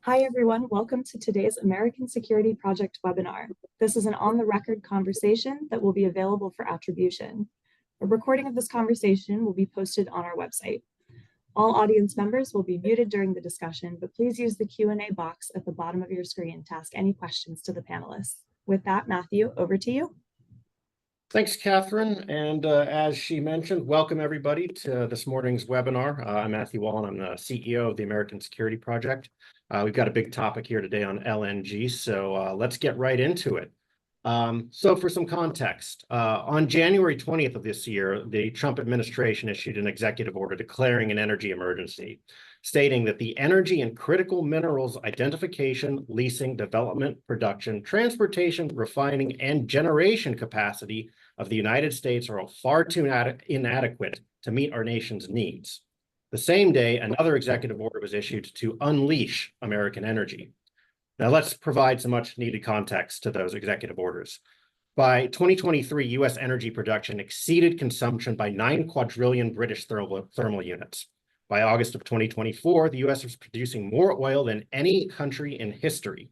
Hi, everyone. Welcome to today's American Security Project webinar. This is an on-the-record conversation that will be available for attribution. A recording of this conversation will be posted on our website. All audience members will be muted during the discussion, but please use the Q&A box at the bottom of your screen to ask any questions to the panelists. With that, Matthew, over to you. Thanks, Catherine. And as she mentioned, welcome everybody to this morning's webinar. I'm Matthew Wallin. I'm the CEO of the American Security Project. We've got a big topic here today on LNG, so let's get right into it. So for some context, on January 20th of this year, the Trump administration issued an executive order declaring an energy emergency, stating that the energy and critical minerals identification, leasing, development, production, transportation, refining, and generation capacity of the United States are far too inadequate to meet our nation's needs. The same day, another executive order was issued to unleash American energy. Now let's provide some much needed context to those executive orders. By 2023, US energy production exceeded consumption by 9 quadrillion British thermal units. By August of 2024, the US was producing more oil than any country in history.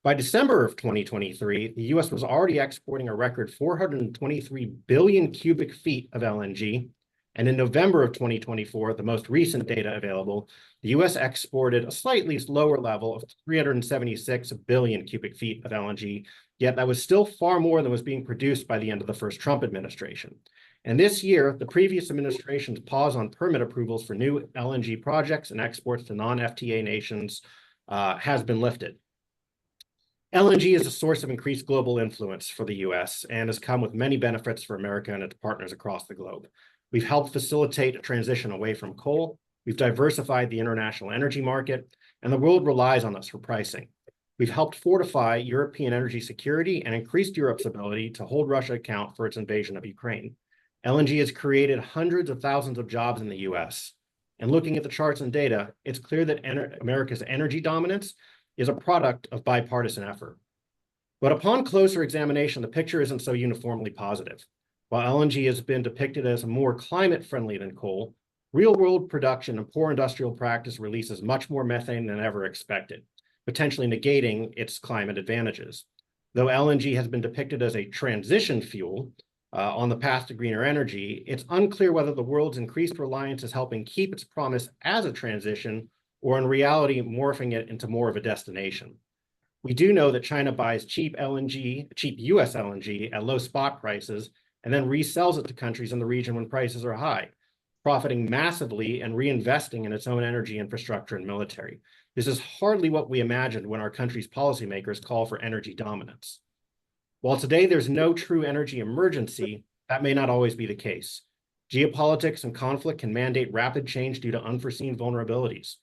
By December of 2023, the US was already exporting a record 423 billion cubic feet of LNG. And in November of 2024, the most recent data available, the US exported a slightly lower level of 376 billion cubic feet of LNG, yet that was still far more than was being produced by the end of the first Trump administration. And this year, the previous administration's pause on permit approvals for new LNG projects and exports to non-FTA nations has been lifted. LNG is a source of increased global influence for the US and has come with many benefits for America and its partners across the globe. We've helped facilitate a transition away from coal. We've diversified the international energy market, and the world relies on us for pricing. We've helped fortify European energy security and increased Europe's ability to hold Russia account for its invasion of Ukraine. LNG has created hundreds of thousands of jobs in the US. And looking at the charts and data, it's clear that America's energy dominance is a product of bipartisan effort. But upon closer examination, the picture isn't so uniformly positive. While LNG has been depicted as more climate-friendly than coal, real-world production and poor industrial practice releases much more methane than ever expected, potentially negating its climate advantages. Though LNG has been depicted as a transition fuel on the path to greener energy, it's unclear whether the world's increased reliance is helping keep its promise as a transition or in reality morphing it into more of a destination. We do know that China buys cheap US LNG at low spot prices and then resells it to countries in the region when prices are high, profiting massively and reinvesting in its own energy infrastructure and military. This is hardly what we imagined when our country's policymakers call for energy dominance. While today there's no true energy emergency, that may not always be the case. Geopolitics and conflict can mandate rapid change due to unforeseen vulnerabilities.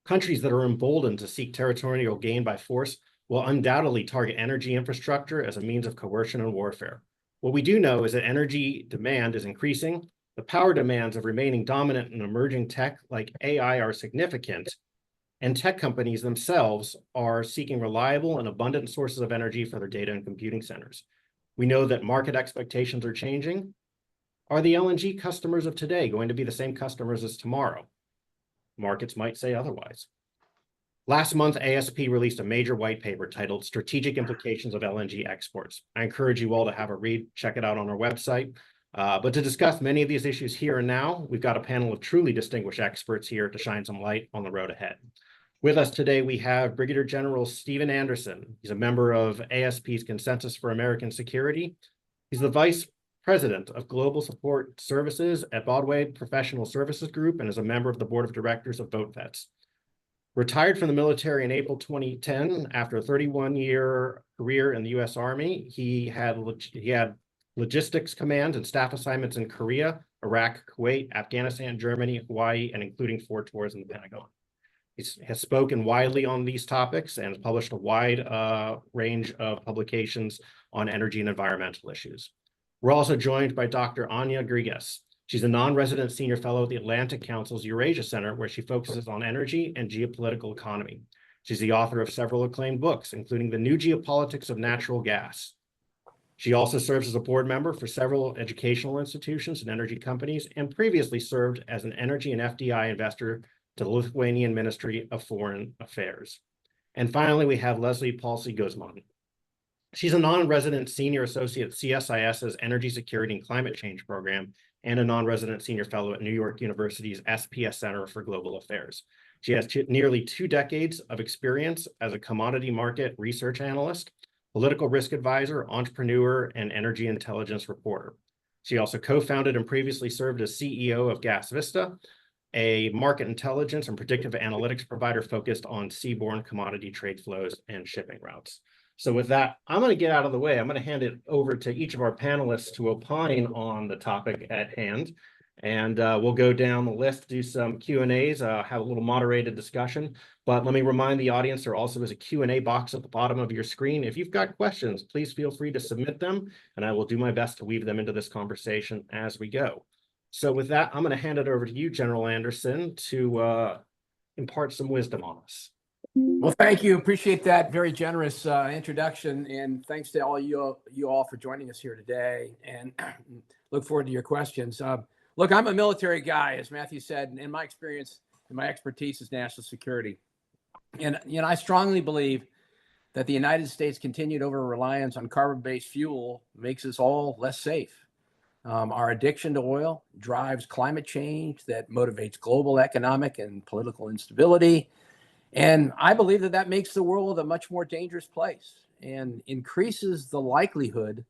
Countries that are emboldened to seek territorial gain by force will undoubtedly target energy infrastructure as a means of coercion and warfare. What we do know is that energy demand is increasing, the power demands of remaining dominant in emerging tech like AI are significant, and tech companies themselves are seeking reliable and abundant sources of energy for their data and computing centers. We know that market expectations are changing. Are the LNG customers of today going to be the same customers as tomorrow? Markets might say otherwise. Last month, ASP released a major white paper titled Strategic Implications of LNG Exports. I encourage you all to have a read, check it out on our website. But to discuss many of these issues here and now, we've got a panel of truly distinguished experts here to shine some light on the road ahead. With us today, we have Brigadier General Steven M. He's a member of ASP's Consensus for American Security. He's the Vice President of Global Support Services at Broadway Professional Services Group and is a member of the Board of Directors of VoteVets. Retired from the military in April 2010 after a 31-year career in the U.S. Army, he had logistics command and staff assignments in Korea, Iraq, Kuwait, Afghanistan, Germany, Hawaii, and including 4 tours in the Pentagon. He has spoken widely on these topics and has published a wide range of publications on energy and environmental issues. We're also joined by Dr. Agnia Grigas. She's a non-resident senior fellow at the Atlantic Council's Eurasia Center, where she focuses on energy and geopolitical economy. She's the author of several acclaimed books, including The New Geopolitics of Natural Gas. She also serves as a board member for several educational institutions and energy companies, and previously served as an energy and FDI investor to the Lithuanian Ministry of Foreign Affairs. And finally, we have Leslie Palti-Guzman. She's a non-resident senior associate at CSIS's Energy Security and Climate Change Program and a non-resident senior fellow at New York University's SPS Center for Global Affairs. She has nearly 2 decades of experience as a commodity market research analyst, political risk advisor, entrepreneur, and energy intelligence reporter. She also co-founded and previously served as CEO of Gas Vista, a market intelligence and predictive analytics provider focused on seaborne commodity trade flows and shipping routes. So with that, I'm going to get out of the way. I'm going to hand it over to each of our panelists to opine on the topic at hand. And we'll go down the list, do some Q&As, have a little moderated discussion. But let me remind the audience, there also is a Q&A box at the bottom of your screen. If you've got questions, please feel free to submit them, and I will do my best to weave them into this conversation as we go. So with that, I'm going to hand it over to you, General Anderson, to impart some wisdom on us. Well, thank you. Appreciate that very generous introduction, and thanks to all you all for joining us here today, and look forward to your questions. Look, I'm a military guy, as Matthew said, and my experience and my expertise is national security. And I strongly believe that the United States' continued over-reliance on carbon-based fuel makes us all less safe. Our addiction to oil drives climate change that motivates global economic and political instability. And I believe that makes the world a much more dangerous place and increases the likelihood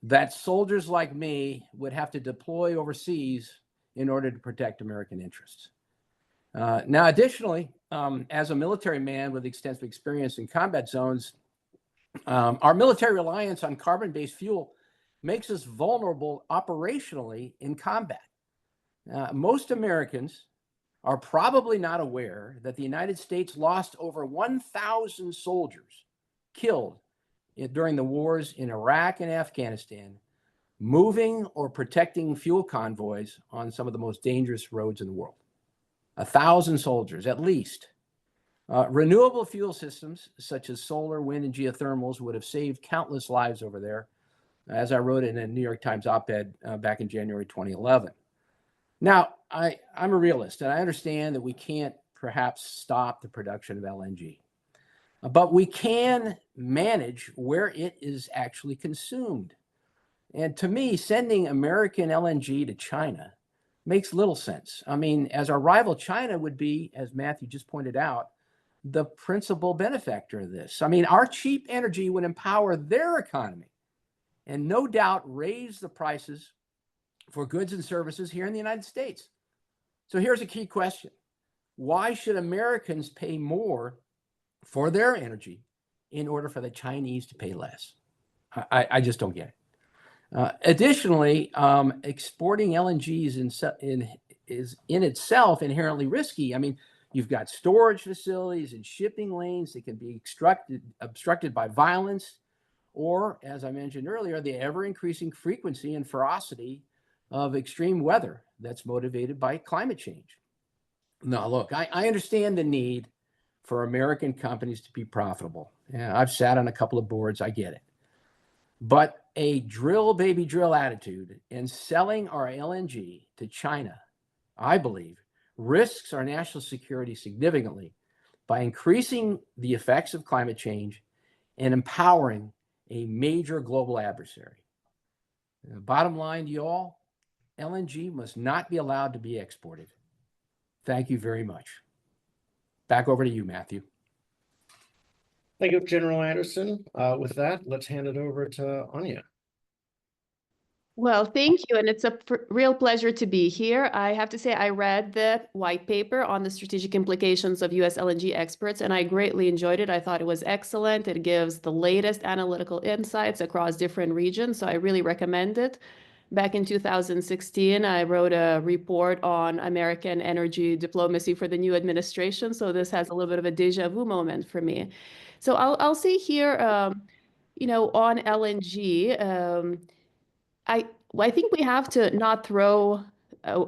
that soldiers like me would have to deploy overseas in order to protect American interests. Now, additionally, as a military man with extensive experience in combat zones, our military reliance on carbon-based fuel makes us vulnerable operationally in combat. Most Americans are probably not aware that the United States lost over 1,000 soldiers killed during the wars in Iraq and Afghanistan, moving or protecting fuel convoys on some of the most dangerous roads in the world. 1,000 soldiers, at least. Renewable fuel systems, such as solar, wind, and geothermals, would have saved countless lives over there, as I wrote in a New York Times op-ed back in January 2011. Now, I'm a realist, and I understand that we can't perhaps stop the production of LNG. But we can manage where it is actually consumed. And to me, sending American LNG to China makes little sense. I mean, as our rival China would be, as Matthew just pointed out, the principal benefactor of this. I mean, our cheap energy would empower their economy and no doubt raise the prices for goods and services here in the United States. So here's a key question. Why should Americans pay more for their energy in order for the Chinese to pay less? I just don't get it. Additionally, exporting LNG is in itself inherently risky. I mean, you've got storage facilities and shipping lanes that can be obstructed by violence, or, as I mentioned earlier, the ever-increasing frequency and ferocity of extreme weather that's motivated by climate change. Now, look, I understand the need for American companies to be profitable. Yeah, I've sat on a couple of boards, I get it. But a drill, baby, drill attitude and selling our LNG to China, I believe, risks our national security significantly by increasing the effects of climate change and empowering a major global adversary. Bottom line to you all, LNG must not be allowed to be exported. Thank you very much. Back over to you, Matthew. Thank you, General Anderson. With that, let's hand it over to Agnia. Well, thank you. And it's a real pleasure to be here. I have to say, I read the white paper on the strategic implications of U.S. LNG exports, and I greatly enjoyed it. I thought it was excellent. It gives the latest analytical insights across different regions, so I really recommend it. back in 2016, I wrote a report on American energy diplomacy for the new administration. So this has a little bit of a deja vu moment for me. So I'll say here, you know, on LNG, I think we have to not throw,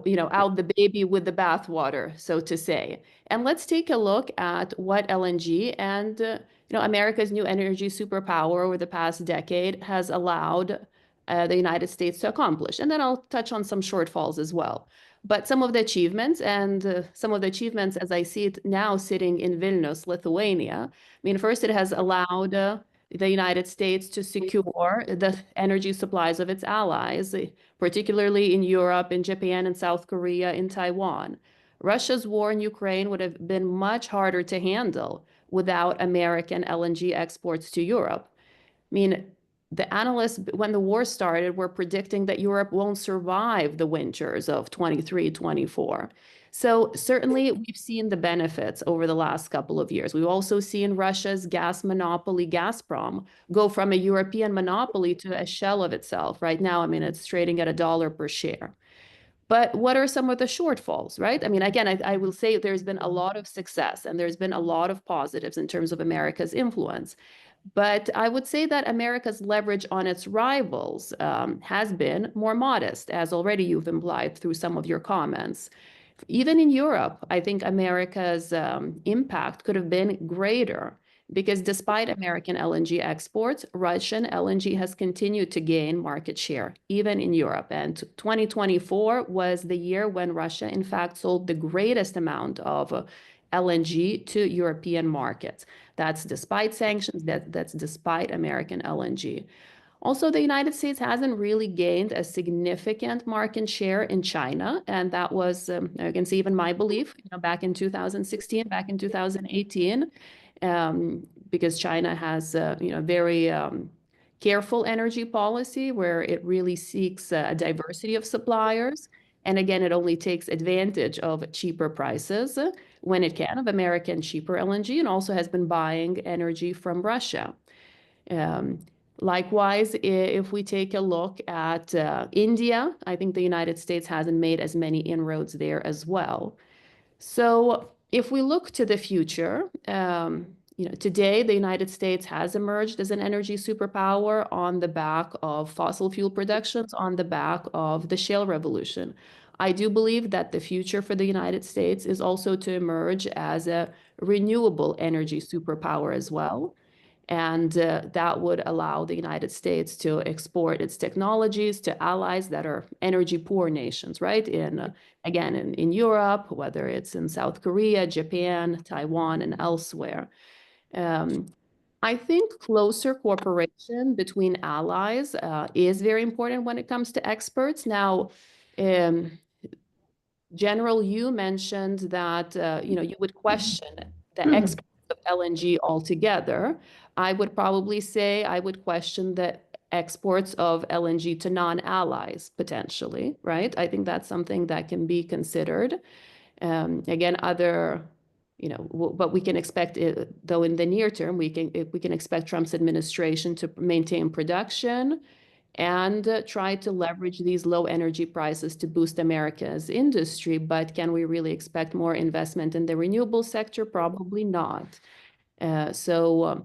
you know, out the baby with the bathwater, so to say. And let's take a look at what LNG and, you know, America's new energy superpower over the past decade has allowed the United States to accomplish. And then I'll touch on some shortfalls as well. But some of the achievements as I see it now sitting in Vilnius, Lithuania. I mean, first, it has allowed the United States to secure the energy supplies of its allies, particularly in Europe, in Japan, in South Korea, in Taiwan. Russia's war in Ukraine would have been much harder to handle without American LNG exports to Europe. I mean, the analysts, when the war started, were predicting that Europe won't survive the winters of 23, 24. So certainly we've seen the benefits over the last couple of years. We've also seen Russia's gas monopoly, Gazprom, go from a European monopoly to a shell of itself. Right now, I mean, it's trading at $1 per share. But what are some of the shortfalls, right? I mean, again, I will say there's been a lot of success and there's been a lot of positives in terms of America's influence. But I would say that America's leverage on its rivals has been more modest, as already you've implied through some of your comments. Even in Europe, I think America's impact could have been greater because despite American LNG exports, Russian LNG has continued to gain market share, even in Europe. And 2024 was the year when Russia, in fact, sold the greatest amount of LNG to European markets. That's despite sanctions, that's despite American LNG. Also, the United States hasn't really gained a significant market share in China. And that was, you can see even my belief, you know, back in 2016, back in 2018, because China has, you know, very careful energy policy where it really seeks a diversity of suppliers. And again, it only takes advantage of cheaper prices when it can of American cheaper LNG and also has been buying energy from Russia. Likewise, if we take a look at India, I think the United States hasn't made as many inroads there as well. So if we look to the future, you know, today the United States has emerged as an energy superpower on the back of fossil fuel productions, on the back of the shale revolution. I do believe that the future for the United States is also to emerge as a renewable energy superpower as well. And that would allow the United States to export its technologies to allies that are energy poor nations, right? Again, in Europe, whether it's in South Korea, Japan, Taiwan, and elsewhere. I think closer cooperation between allies is very important when it comes to experts. Now, General, you mentioned that you know, you would question the exports of LNG altogether. I would probably say I would question the exports of LNG to non-allies potentially, right? I think that's something that can be considered. Again, you know, but we can expect it, though in the near term, we can expect Trump's administration to maintain production and try to leverage these low energy prices to boost America's industry. But can we really expect more investment in the renewable sector? Probably not. So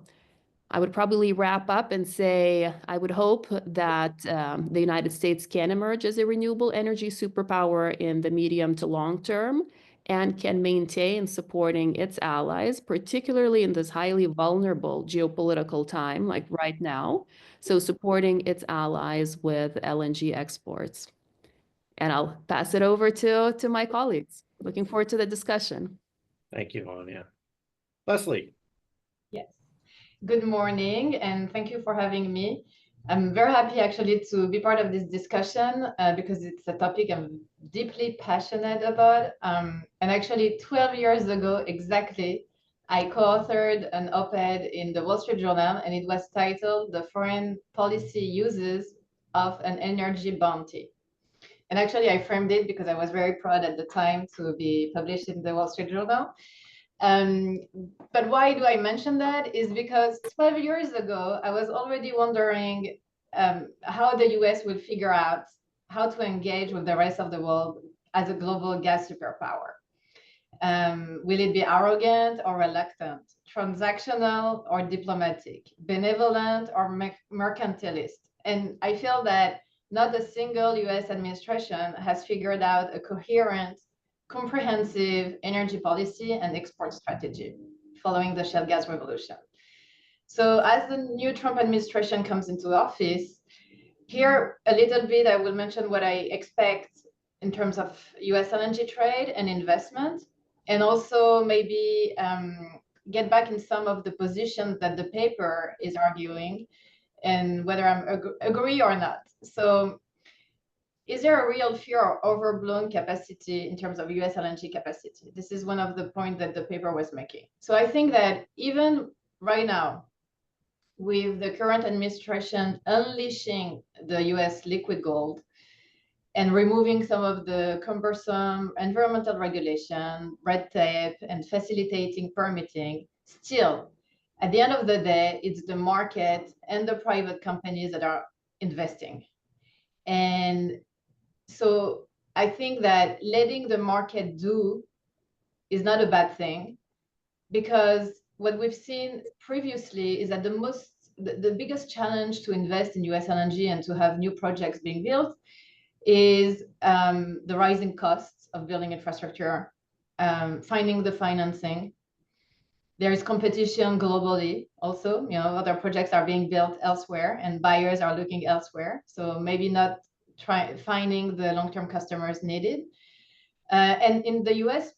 I would probably wrap up and say I would hope that the United States can emerge as a renewable energy superpower in the medium to long term and can maintain supporting its allies, particularly in this highly vulnerable geopolitical time like right now. So supporting its allies with LNG exports. And I'll pass it over to my colleagues. Looking forward to the discussion. Thank you, Agnia. Leslie. Yes. Good morning, and thank you for having me. I'm very happy actually to be part of this discussion because it's a topic I'm deeply passionate about. And actually 12 years ago exactly, I co-authored an op-ed in the Wall Street Journal, and it was titled "The Foreign Policy Uses of an Energy Bounty." And actually I framed it because I was very proud at the time to be published in the Wall Street Journal. But why do I mention that is because 12 years ago, I was already wondering how the US will figure out how to engage with the rest of the world as a global gas superpower. Will it be arrogant or reluctant, transactional or diplomatic, benevolent or mercantilist? And I feel that not a single US administration has figured out a coherent, comprehensive energy policy and export strategy following the shale gas revolution. So as the new Trump administration comes into office, here a little bit, I will mention what I expect in terms of US LNG trade and investment, and also maybe get back in some of the positions that the paper is arguing and whether I'm agree or not. So is there a real fear or overblown capacity in terms of US LNG capacity? This is one of the points that the paper was making. So I think that even right now, with the current administration unleashing the US liquid gold and removing some of the cumbersome environmental regulation, red tape, and facilitating permitting, still, at the end of the day, it's the market and the private companies that are investing. And so I think that letting the market do is not a bad thing, because what we've seen previously is that the biggest challenge to invest in US LNG and to have new projects being built is the rising costs of building infrastructure, finding the financing. There is competition globally also, other projects are being built elsewhere and buyers are looking elsewhere. So maybe not finding the long-term customers needed. And in the US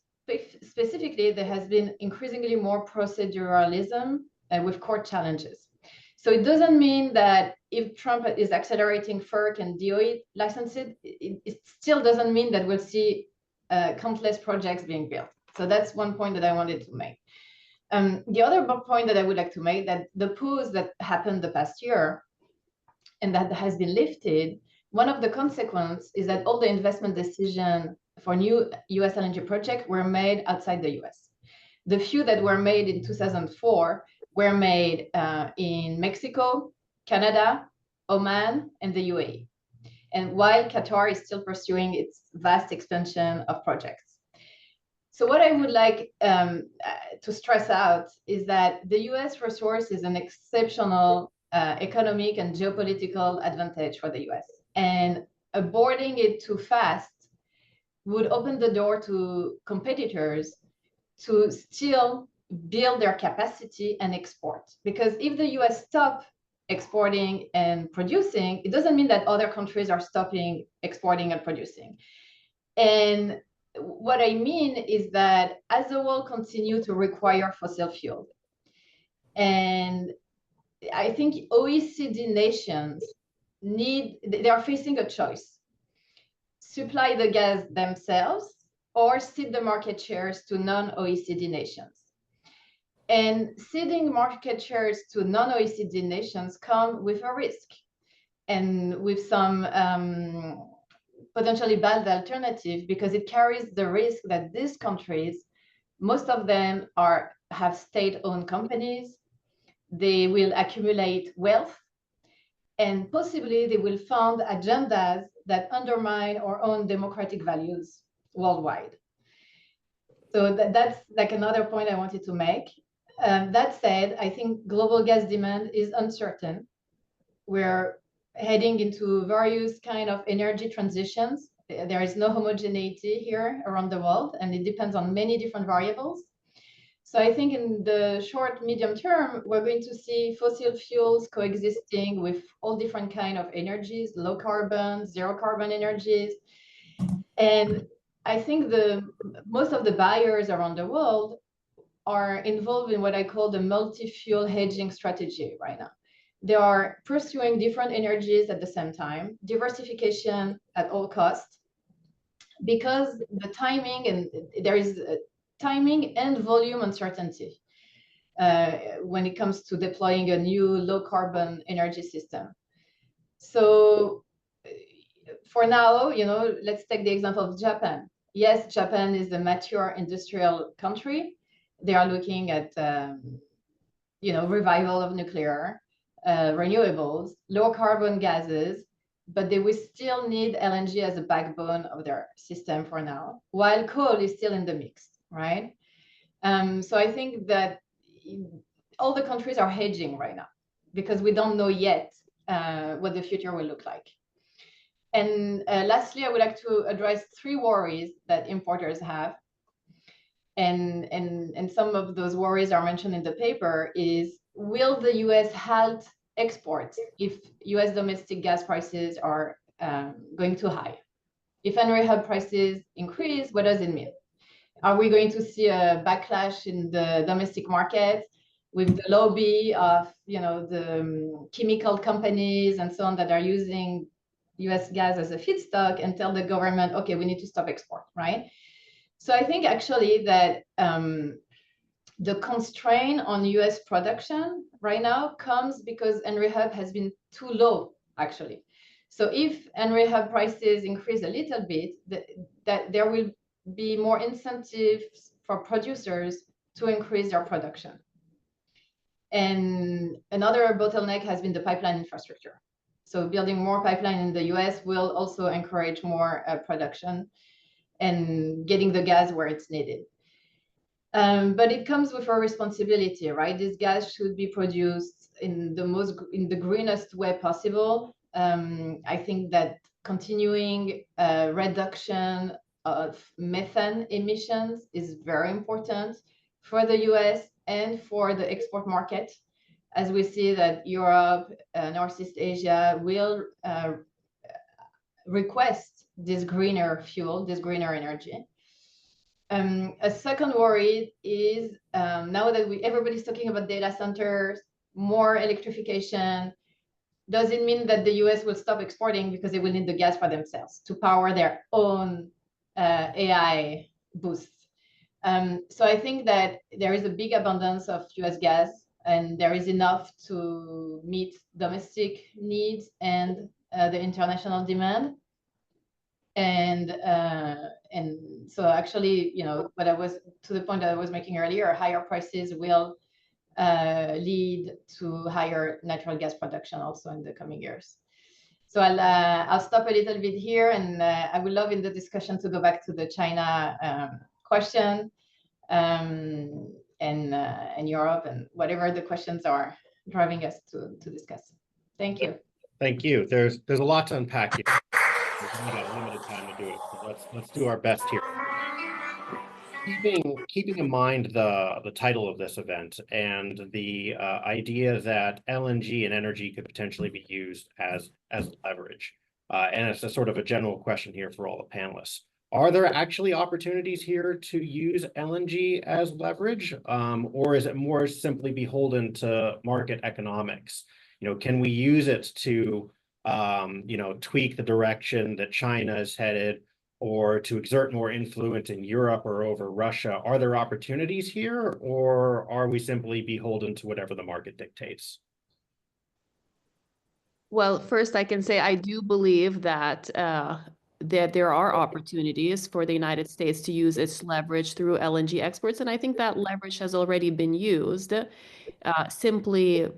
specifically, there has been increasingly more proceduralism with court challenges. So it doesn't mean that if Trump is accelerating FERC and DOE licenses, it still doesn't mean that we'll see countless projects being built. So that's one point that I wanted to make. The other point that I would like to make, that the pause that happened the past year and that has been lifted, one of the consequences is that all the investment decisions for new US LNG projects were made outside the US. The few that were made in 2004 were made in Mexico, Canada, Oman, and the UAE. And while Qatar is still pursuing its vast expansion of projects. So what I would like to stress out is that the US resource is an exceptional economic and geopolitical advantage for the US. And aborting it too fast would open the door to competitors to still build their capacity and export. Because if the US stop exporting and producing, it doesn't mean that other countries are stopping exporting and producing. And what I mean is that as the world continues to require fossil fuel, and I think OECD nations they are facing a choice: supply the gas themselves or cede the market shares to non-OECD nations. And ceding market shares to non-OECD nations come with a risk and with some potentially bad alternative, because it carries the risk that these countries, most of them have state-owned companies, they will accumulate wealth, and possibly they will fund agendas that undermine our own democratic values worldwide. So that's like another point I wanted to make. That said, I think global gas demand is uncertain. We're heading into various kind of energy transitions. There is no homogeneity here around the world, and it depends on many different variables. So I think in the short, medium term, we're going to see fossil fuels coexisting with all different kind of energies, low carbon, zero carbon energies. And I think most of the buyers around the world are involved in what I call the multi-fuel hedging strategy right now. They are pursuing different energies at the same time, diversification at all costs, because the timing, and there is timing and volume uncertainty when it comes to deploying a new low carbon energy system. So for now, let's take the example of Japan. Yes, Japan is a mature industrial country. They are looking at, revival of nuclear, renewables, low carbon gases, but they will still need LNG as a backbone of their system for now, while coal is still in the mix, right? So I think that all the countries are hedging right now because we don't know yet what the future will look like. And lastly, I would like to address 3 worries that importers have. And some of those worries are mentioned in the paper is, will the US halt exports if US domestic gas prices are going too high? If Henry Hub prices increase, what does it mean? Are we going to see a backlash in the domestic market with the lobby of, the chemical companies and so on that are using US gas as a feedstock and tell the government, okay, we need to stop export, right? So I think actually that the constraint on US production right now comes because Henry Hub has been too low, actually. So if Henry Hub prices increase a little bit, that there will be more incentives for producers to increase their production. And another bottleneck has been the pipeline infrastructure. So building more pipeline in the US will also encourage more production and getting the gas where it's needed. But it comes with a responsibility, right? This gas should be produced in the greenest way possible. I think that continuing reduction of methane emissions is very important for the US and for the export market, as we see that Europe, Northeast Asia will request this greener fuel, this greener energy. A second worry is now that everybody's talking about data centers, more electrification, does it mean that the US will stop exporting because they will need the gas for themselves to power their own AI boosts? So I think that there is a big abundance of US gas, and there is enough to meet domestic needs and the international demand. And so actually, what I was to the point that I was making earlier, higher prices will lead to higher natural gas production also in the coming years. So I'll stop a little bit here, and I would love in the discussion to go back to the China question and Europe and whatever the questions are driving us to discuss. Thank you. Thank you. There's a lot to unpack here. We've got limited time to do it, so let's do our best here. Keeping in mind the title of this event and the idea that LNG and energy could potentially be used as leverage, and it's a sort of a general question here for all the panelists. Are there actually opportunities here to use LNG as leverage, or is it more simply beholden to market economics? Can we use it to tweak the direction that China is headed, or to exert more influence in Europe or over Russia? Are there opportunities here, or are we simply beholden to whatever the market dictates? Well, first I can say I do believe that there are opportunities for the United States to use its leverage through LNG exports, and I think that leverage has already been used simply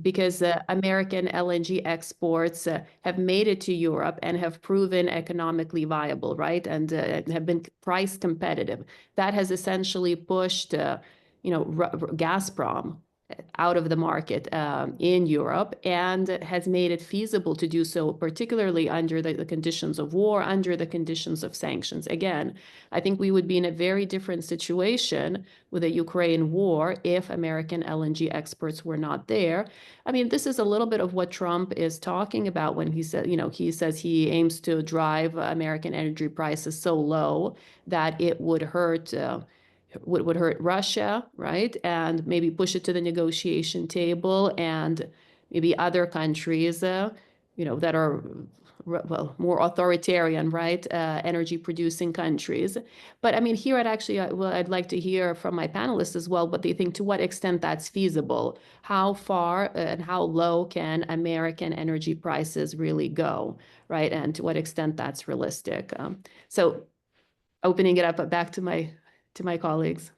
because American LNG exports have made it to Europe and have proven economically viable, right? And have been price competitive. That has essentially pushed, Gazprom out of the market in Europe, and has made it feasible to do so, particularly under the conditions of war, under the conditions of sanctions. Again, I think we would be in a very different situation with the Ukraine war if American LNG exports were not there. I mean, this is a little bit of what Trump is talking about when he said, he says he aims to drive American energy prices so low that it would hurt would hurt Russia, right? And maybe push it to the negotiation table, and maybe other countries, that are, well, more authoritarian, right? Energy producing countries. But I mean, here I'd like to hear from my panelists as well what they think, to what extent that's feasible. How far and how low can American energy prices really go, right? And to what extent that's realistic. So opening it up back to my colleagues.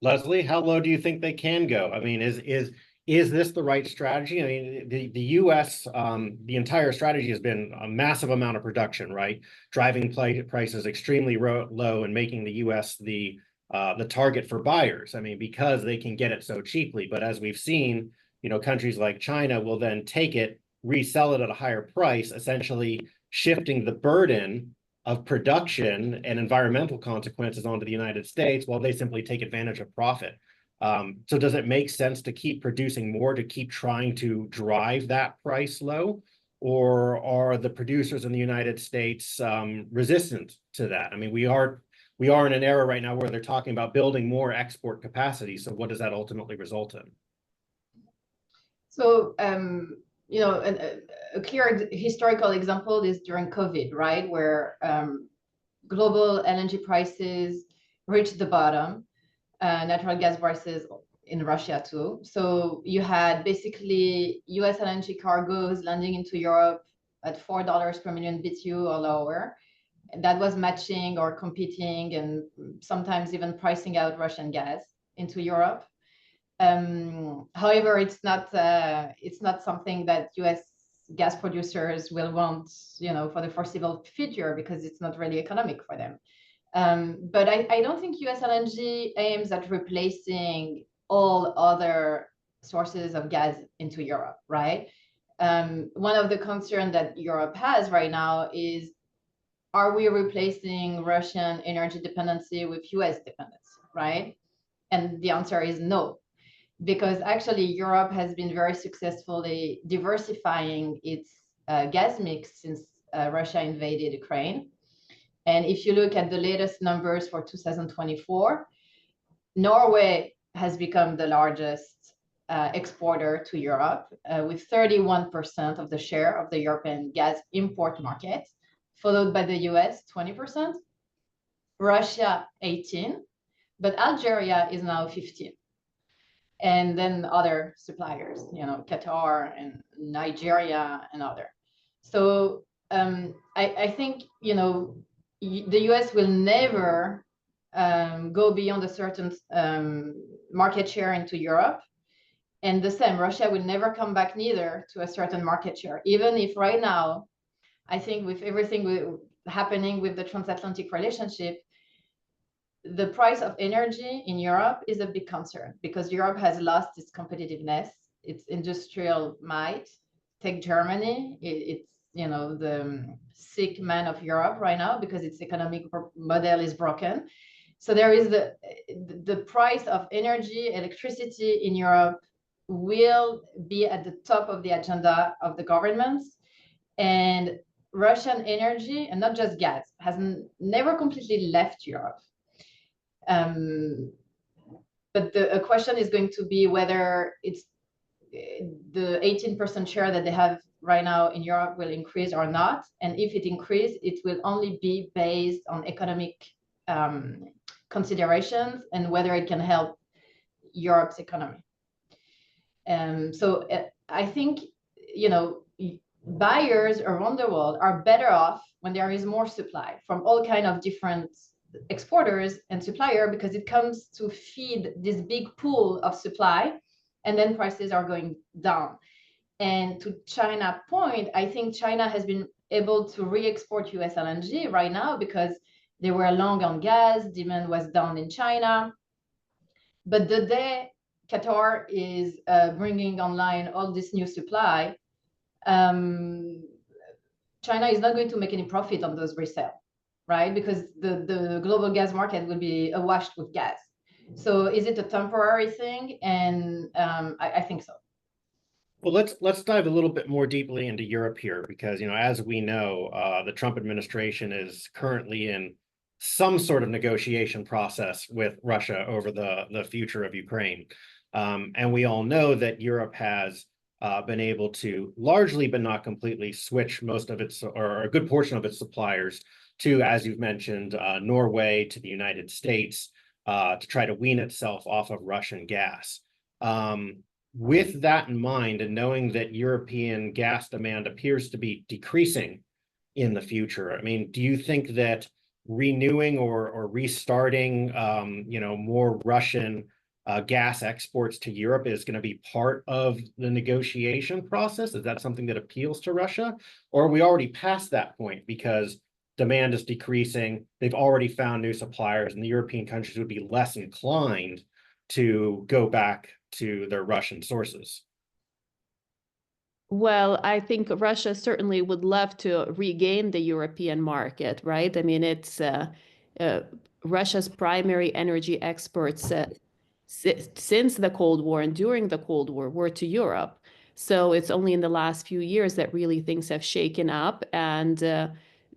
Leslie, how low do you think they can go? I mean, is is this the right strategy? I mean, the U.S., the entire strategy has been a massive amount of production, right? Driving prices extremely low and making the U.S. the target for buyers. I mean, because they can get it so cheaply. But as we've seen, you know, countries like China will then take it, resell it at a higher price, essentially shifting the burden of production and environmental consequences onto the United States while they simply take advantage of profit. So does it make sense to keep producing more, to keep trying to drive that price low? Or are the producers in the United States resistant to that? I mean, we are in an era right now where they're talking about building more export capacity. So what does that ultimately result in? So, you know, a clear historical example is during COVID, right? Where global LNG prices reached the bottom, natural gas prices in Russia too. So you had basically US LNG cargoes landing into Europe at $4 per million BTU or lower. And that was matching or competing and sometimes even pricing out Russian gas into Europe. However, it's not something that US gas producers will want, you know, for the foreseeable future, because it's not really economic for them. But I don't think US LNG aims at replacing all other sources of gas into Europe, right? One of the concerns that Europe has right now is, are we replacing Russian energy dependency with US dependency, right? And the answer is no, because actually Europe has been very successfully diversifying its gas mix since Russia invaded Ukraine. And if you look at the latest numbers for 2024, Norway has become the largest exporter to Europe with 31% of the share of the European gas import market, followed by the US, 20%, Russia, 18%, but Algeria is now 15%. And then other suppliers, you know, Qatar and Nigeria and other. So I think, you know, the US will never go beyond a certain market share into Europe. And the same, Russia will never come back neither to a certain market share, even if right now, I think with everything happening with the transatlantic relationship, the price of energy in Europe is a big concern, because Europe has lost its competitiveness, its industrial might. Take Germany, it's, you know, the sick man of Europe right now because its economic model is broken. So there is the price of energy, electricity in Europe will be at the top of the agenda of the governments. And Russian energy, and not just gas, has never completely left Europe. But the question is going to be whether it's the 18% share that they have right now in Europe will increase or not. And if it increases, it will only be based on economic considerations and whether it can help Europe's economy. So I think, you know, buyers around the world are better off when there is more supply from all kinds of different exporters and suppliers, because it comes to feed this big pool of supply, and then prices are going down. And to China's point, I think China has been able to re-export US LNG right now because they were long on gas, demand was down in China. But the day Qatar is bringing online all this new supply, China is not going to make any profit on those resale, right? Because the global gas market will be awash with gas. So is it a temporary thing? And I think so. Well, let's dive a little bit more deeply into Europe here, because, you know, as we know, the Trump administration is currently in some sort of negotiation process with Russia over the future of Ukraine. And we all know that Europe has been able to largely, but not completely, switch most of its, or a good portion of its suppliers to, as you've mentioned, Norway, to the United States, to try to wean itself off of Russian gas. With that in mind, and knowing that European gas demand appears to be decreasing in the future, I mean, do you think that renewing or restarting, you know, more Russian gas exports to Europe is going to be part of the negotiation process? Is that something that appeals to Russia? Or are we already past that point because demand is decreasing? They've already found new suppliers, and the European countries would be less inclined to go back to their Russian sources. Well, I think Russia certainly would love to regain the European market, right? I mean, it's Russia's primary energy exports since the Cold War and during the Cold War were to Europe. So it's only in the last few years that really things have shaken up, and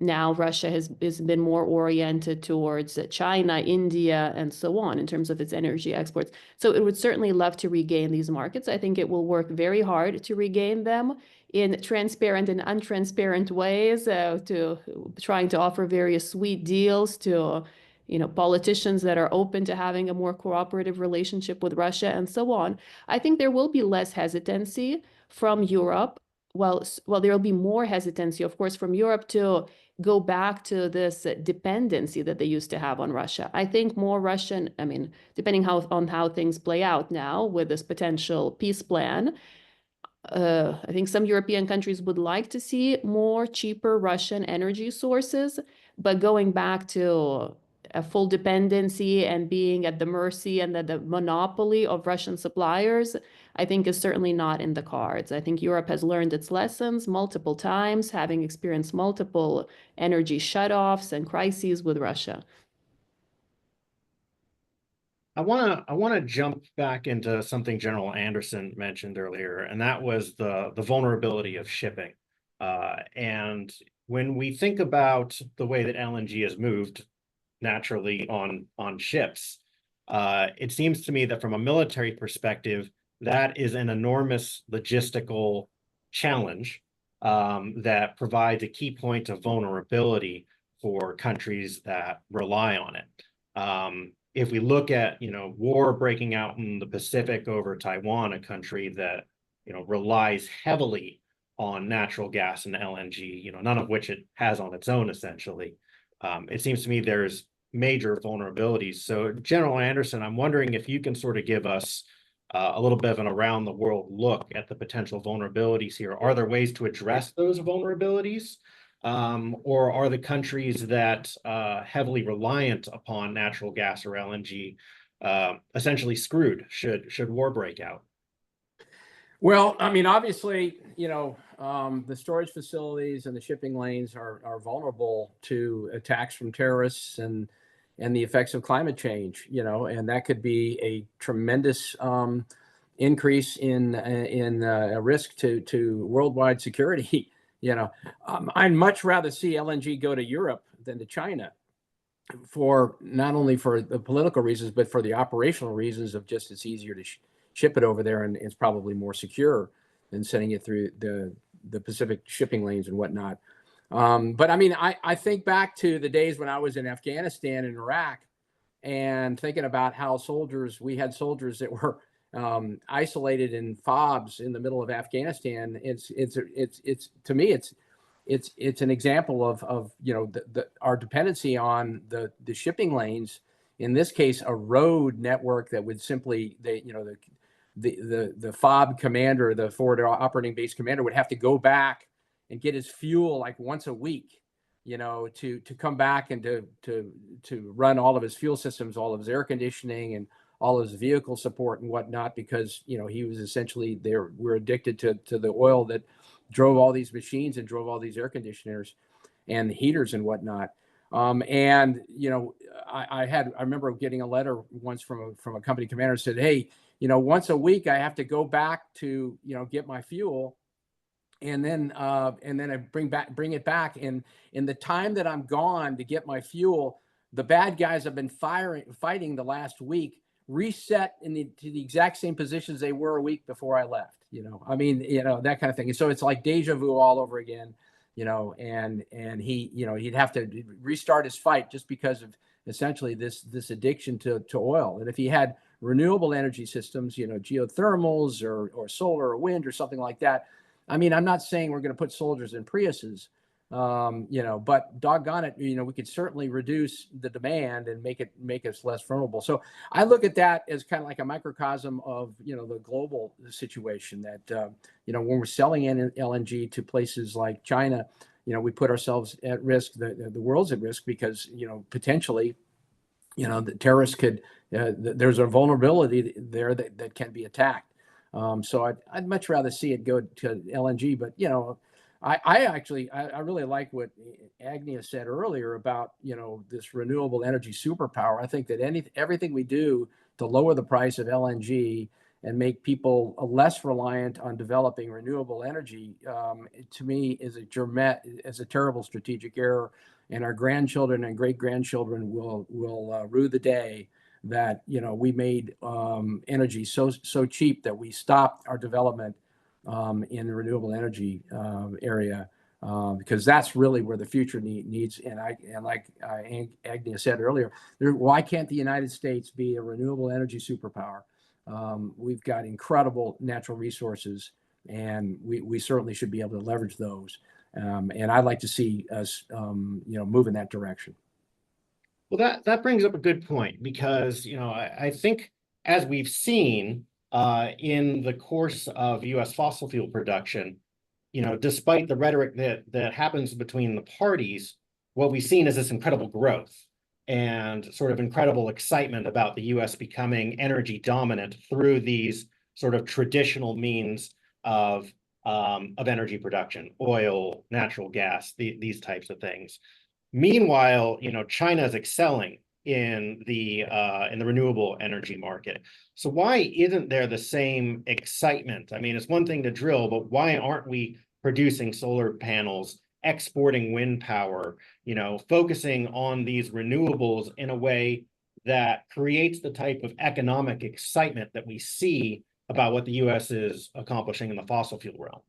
now Russia has been more oriented towards China, India, and so on in terms of its energy exports. So it would certainly love to regain these markets. I think it will work very hard to regain them in transparent and untransparent ways, to trying to offer various sweet deals to politicians that are open to having a more cooperative relationship with Russia and so on. I think there will be less hesitancy from Europe. Well, there will be more hesitancy, of course, from Europe to go back to this dependency that they used to have on Russia. I think more Russian, I mean, depending on how things play out now with this potential peace plan, I think some European countries would like to see more cheaper Russian energy sources, but going back to a full dependency and being at the mercy and the monopoly of Russian suppliers, I think is certainly not in the cards. I think Europe has learned its lessons multiple times, having experienced multiple energy shutoffs and crises with Russia. I want to jump back into something General Anderson mentioned earlier, and that was the vulnerability of shipping. And when we think about the way that LNG is moved naturally on ships, it seems to me that from a military perspective, that is an enormous logistical challenge that provides a key point of vulnerability for countries that rely on it. If we look at, war breaking out in the Pacific over Taiwan, a country that, relies heavily on natural gas and LNG, none of which it has on its own, essentially. It seems to me there's major vulnerabilities. So General Anderson, I'm wondering if you can sort of give us a little bit of an around the world look at the potential vulnerabilities here. Are there ways to address those vulnerabilities? Or are the countries that heavily reliant upon natural gas or LNG essentially screwed should war break out? Well, I mean, obviously, the storage facilities and the shipping lanes are vulnerable to attacks from terrorists and the effects of climate change, and that could be a tremendous increase in a risk to worldwide security. I'd much rather see LNG go to Europe than to China, for not only for the political reasons, but for the operational reasons of just it's easier to ship it over there, and it's probably more secure than sending it through the Pacific shipping lanes and whatnot. But I mean, I think back to the days when I was in Afghanistan and Iraq, and thinking about how we had soldiers that were isolated in FOBs in the middle of Afghanistan. To me, it's an example of our dependency on the shipping lanes. In this case, a road network that would simply the FOB commander, the forward operating base commander, would have to go back and get his fuel like once a week, to come back and to run all of his fuel systems, all of his air conditioning, and all of his vehicle support and whatnot, because he was essentially we're addicted to the oil that drove all these machines and drove all these air conditioners and heaters and whatnot. I remember getting a letter once from a company commander said, hey, once a week I have to go back to get my fuel, and then I bring it back, and in the time that I'm gone to get my fuel, the bad guys have been fighting the last week reset to the exact same positions they were a week before I left. That kind of thing. And so it's like deja vu all over again. And he'd have to restart his fight just because of essentially this addiction to oil. And if he had renewable energy systems, geothermals or solar or wind or something like that, I'm not saying we're going to put soldiers in Priuses, But doggone it, we could certainly reduce the demand and make us less vulnerable. So I look at that as kind of like a microcosm of, the global situation that, when we're selling in LNG to places like China, we put ourselves at risk, the world's at risk because, potentially, the terrorists could, there's a vulnerability there that can be attacked. So I'd much rather see it go to LNG, but, I really like what Agnia said earlier about, this renewable energy superpower. I think that everything we do to lower the price of LNG and make people less reliant on developing renewable energy, to me is a terrible strategic error. And our grandchildren and great grandchildren will rue the day that we made energy so cheap that we stopped our development in the renewable energy area, because that's really where the future needs. And like Agnia said earlier, why can't the United States be a renewable energy superpower? We've got incredible natural resources, and we certainly should be able to leverage those. And I'd like to see us, move in that direction. Well, that brings up a good point, because, I think as we've seen in the course of U.S. fossil fuel production, despite the rhetoric that happens between the parties, what we've seen is this incredible growth and sort of incredible excitement about the U.S. becoming energy dominant through these sort of traditional means of energy production, oil, natural gas, these types of things. Meanwhile, China is excelling in the renewable energy market. So why isn't there the same excitement? I mean, it's one thing to drill, but why aren't we producing solar panels, exporting wind power, focusing on these renewables in a way that creates the type of economic excitement that we see about what the U.S. is accomplishing in the fossil fuel realm?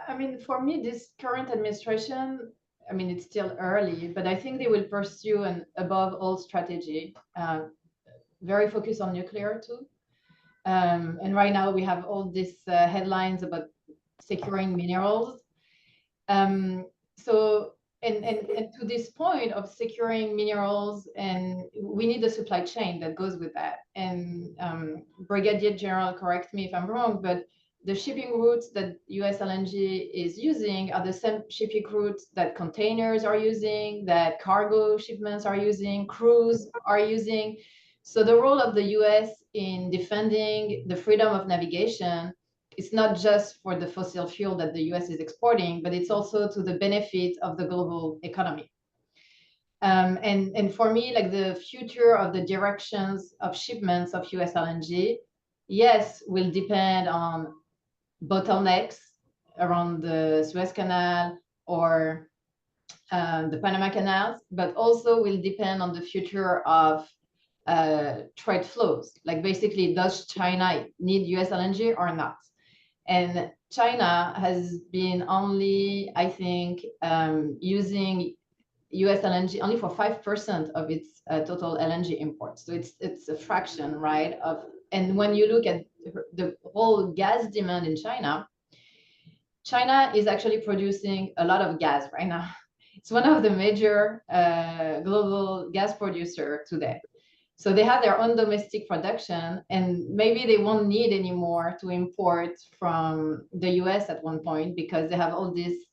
I mean, for me, this current administration, it's still early, but I think they will pursue an above all strategy, very focused on nuclear too. And right now we have all these headlines about securing minerals. So, and to this point of securing minerals, and we need a supply chain that goes with that. And Brigadier General, correct me if I'm wrong, but the shipping routes that US LNG is using are the same shipping routes that containers are using, that cargo shipments are using, crews are using. So the role of the US in defending the freedom of navigation, it's not just for the fossil fuel that the US is exporting, but it's also to the benefit of the global economy. And for me, like the future of the directions of shipments of US LNG, yes, will depend on bottlenecks around the Suez Canal or the Panama Canals, but also will depend on the future of trade flows. Like basically, does China need US LNG or not? And China has been only, I think, using US LNG only for 5% of its total LNG imports. So it's a fraction, right? And when you look at the whole gas demand in China, China is actually producing a lot of gas right now. It's one of the major global gas producer today. So they have their own domestic production, and maybe they won't need anymore to import from the US at one point, because they have all these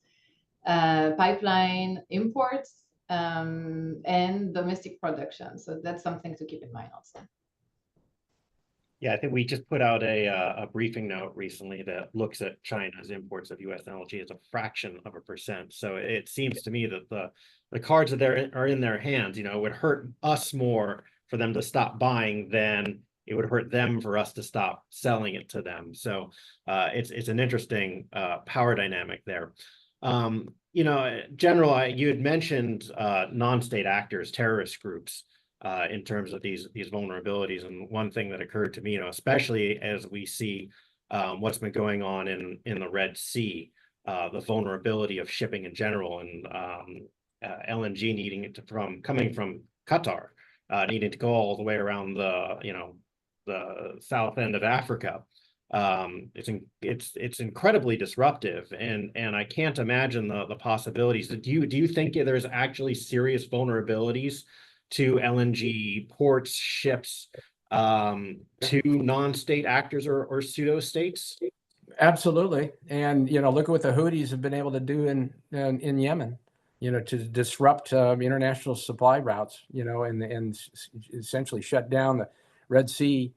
pipeline imports and domestic production. So that's something to keep in mind also. Yeah, I think we just put out a briefing note recently that looks at China's imports of US LNG as a fraction of a percent. So it seems to me that the cards that are in their hands, it would hurt us more for them to stop buying than it would hurt them for us to stop selling it to them. So it's an interesting power dynamic there. General, you had mentioned non-state actors, terrorist groups, in terms of these vulnerabilities. And one thing that occurred to me, especially as we see what's been going on in the Red Sea, the vulnerability of shipping in general, and LNG needing it coming from Qatar, needing to go all the way around the south end of Africa. It's incredibly disruptive, and I can't imagine the possibilities. Do you think there's actually serious vulnerabilities to LNG ports, ships, to non-state actors or pseudo states? Absolutely. And, look at what the Houthis have been able to do in Yemen, to disrupt international supply routes, and essentially shut down the Red Sea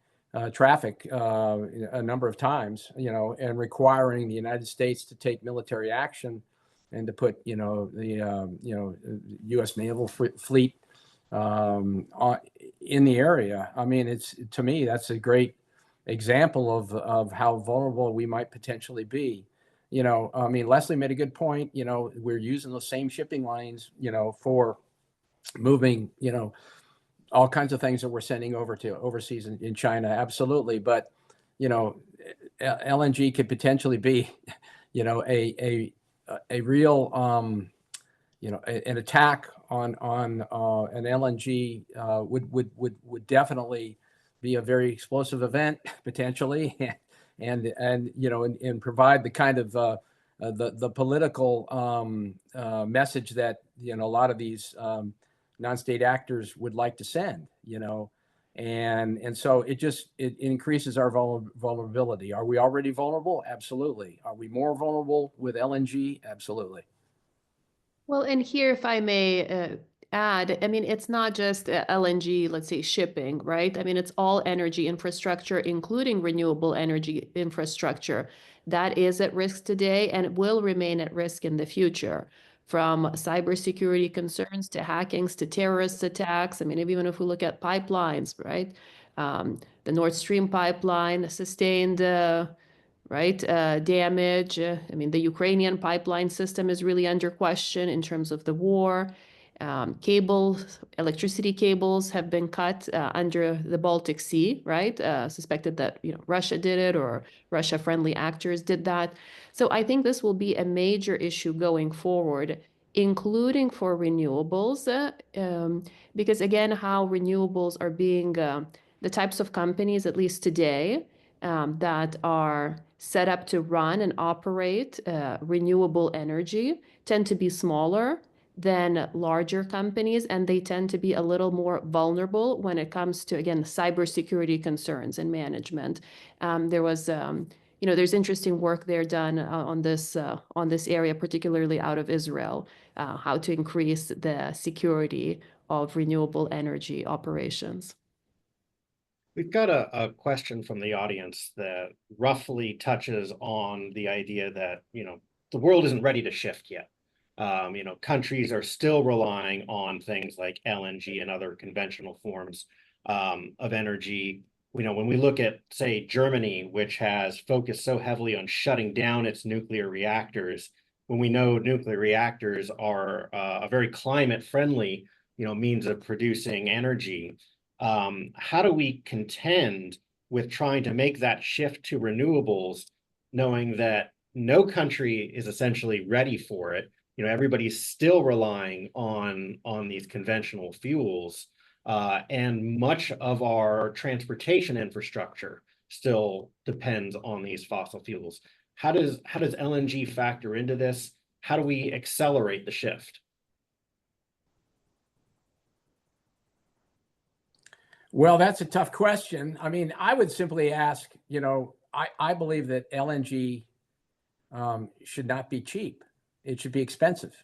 traffic a number of times, and requiring the United States to take military action and to put, the U.S. naval fleet in the area. I mean, to me, that's a great example of how vulnerable we might potentially be. I mean, Leslie made a good point. We're using those same shipping lanes, for moving, all kinds of things that we're sending over to overseas in China. Absolutely. But, LNG could potentially be, a real, an attack on an LNG would definitely be a very explosive event potentially, and provide the kind of the political message that a lot of these non-state actors would like to send, and so it increases our vulnerability. Are we already vulnerable? Absolutely. Are we more vulnerable with LNG? Absolutely. Well, and here, if I may add, I mean, it's not just LNG, let's say shipping, right? I mean, it's all energy infrastructure, including renewable energy infrastructure, that is at risk today and will remain at risk in the future, from cybersecurity concerns to hackings to terrorist attacks. I mean, even if we look at pipelines, right? The Nord Stream pipeline sustained damage. I mean, the Ukrainian pipeline system is really under question in terms of the war. Cables, electricity cables have been cut under the Baltic Sea, right? Suspected that, Russia did it or Russia-friendly actors did that. So I think this will be a major issue going forward, including for renewables, because again, how renewables are being, the types of companies, at least today, that are set up to run and operate renewable energy tend to be smaller than larger companies, and they tend to be a little more vulnerable when it comes to, again, cybersecurity concerns and management. There was, there's interesting work there done on this area, particularly out of Israel, how to increase the security of renewable energy operations. We've got a question from the audience that roughly touches on the idea that, the world isn't ready to shift yet. Countries are still relying on things like LNG and other conventional forms of energy. When we look at, say, Germany, which has focused so heavily on shutting down its nuclear reactors, when we know nuclear reactors are a very climate-friendly, means of producing energy. How do we contend with trying to make that shift to renewables, knowing that no country is essentially ready for it? Everybody's still relying on these conventional fuels, and much of our transportation infrastructure still depends on these fossil fuels. How does LNG factor into this? How do we accelerate the shift? Well, that's a tough question. I mean, I would simply ask, I believe that LNG should not be cheap. It should be expensive.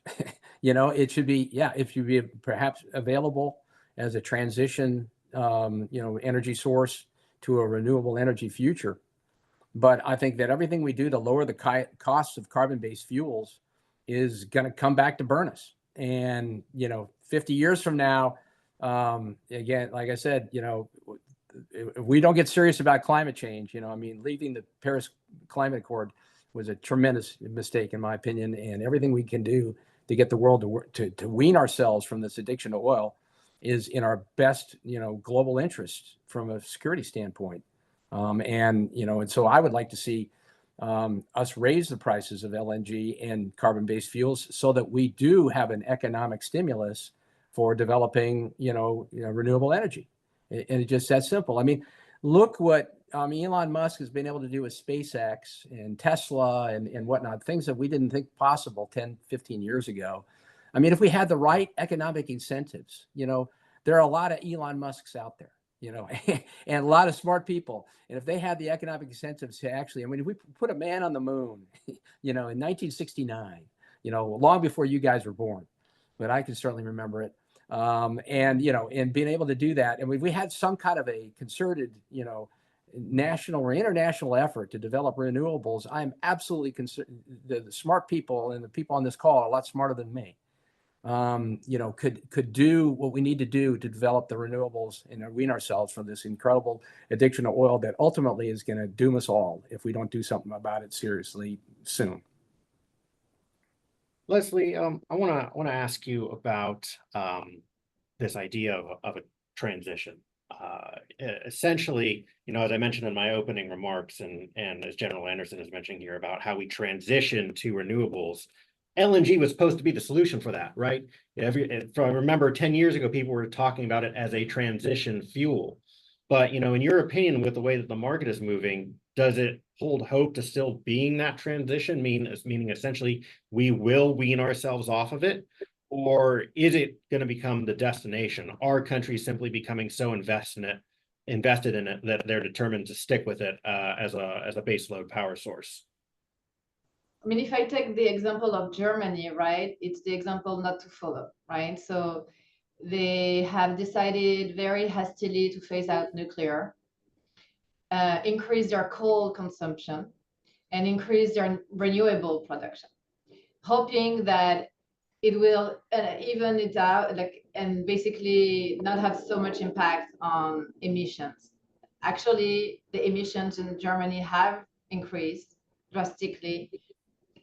It should be perhaps available as a transition, energy source to a renewable energy future. But I think that everything we do to lower the costs of carbon-based fuels is going to come back to burn us. And, 50 years from now, again, like I said, if we don't get serious about climate change, leaving the Paris Climate Accord was a tremendous mistake, in my opinion. And everything we can do to get the world to wean ourselves from this addiction to oil is in our best, global interest from a security standpoint. And so I would like to see us raise the prices of LNG and carbon-based fuels so that we do have an economic stimulus for developing, renewable energy. And it's just that simple. I mean, look what Elon Musk has been able to do with SpaceX and Tesla and whatnot, things that we didn't think possible 10, 15 years ago. I mean, if we had the right economic incentives, there are a lot of Elon Musks out there, and a lot of smart people. And if they had the economic incentives to actually, I mean, if we put a man on the moon, in 1969, long before you guys were born, but I can certainly remember it. And being able to do that. And we had some kind of a concerted, national or international effort to develop renewables. I'm absolutely concerned. The smart people and the people on this call are a lot smarter than me. Could do what we need to do to develop the renewables and wean ourselves from this incredible addiction to oil that ultimately is going to doom us all if we don't do something about it seriously soon. Leslie, I want to ask you about this idea of a transition. Essentially, as I mentioned in my opening remarks, and as General Anderson is mentioning here about how we transition to renewables, LNG was supposed to be the solution for that, right? If I remember 10 years ago, people were talking about it as a transition fuel. But, in your opinion, with the way that the market is moving, does it hold hope to still being that transition, meaning essentially we will wean ourselves off of it? Or is it going to become the destination? Are countries simply becoming so invested in it that they're determined to stick with it as a baseload power source? I mean, if I take the example of Germany, right, it's the example not to follow, right? So they have decided very hastily to phase out nuclear, increase their coal consumption, and increase their renewable production, hoping that it will even it out, and basically not have so much impact on emissions. Actually, the emissions in Germany have increased drastically,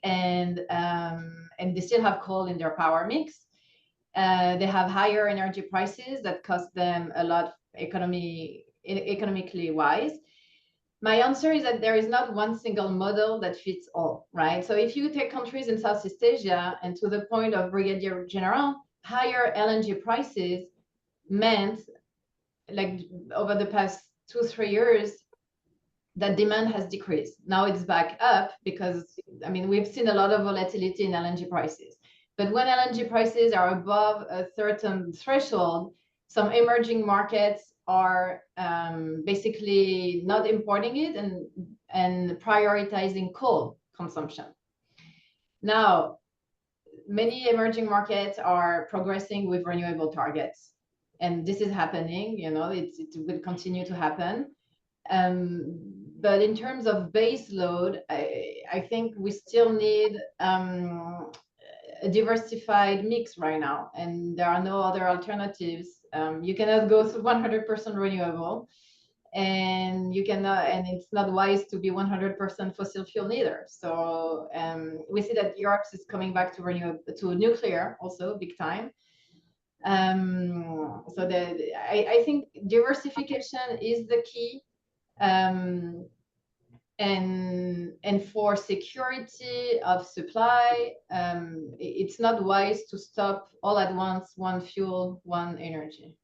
and they still have coal in their power mix. They have higher energy prices that cost them a lot economically wise. My answer is that there is not one single model that fits all, right? So if you take countries in Southeast Asia, and to the point of Brigadier General, higher LNG prices meant, like over the past 2-3 years, that demand has decreased. Now it's back up because, I mean, we've seen a lot of volatility in LNG prices. But when LNG prices are above a certain threshold, some emerging markets are basically not importing it and prioritizing coal consumption. Now, many emerging markets are progressing with renewable targets, and this is happening. It will continue to happen. But in terms of base load, I think we still need a diversified mix right now, and there are no other alternatives. You cannot go to 100% renewable, and you cannot, and it's not wise to be 100% fossil fuel either. So we see that Europe is coming back to nuclear also big time. So I think diversification is the key. And for security of supply, it's not wise to stop all at once, one fuel, one energy.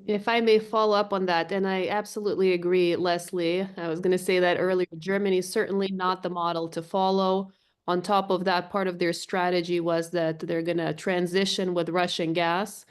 If I may follow up on that, and I absolutely agree, Leslie. I was going to say that earlier. Germany is certainly not the model to follow. On top of that, part of their strategy was that they're going to transition with Russian gas,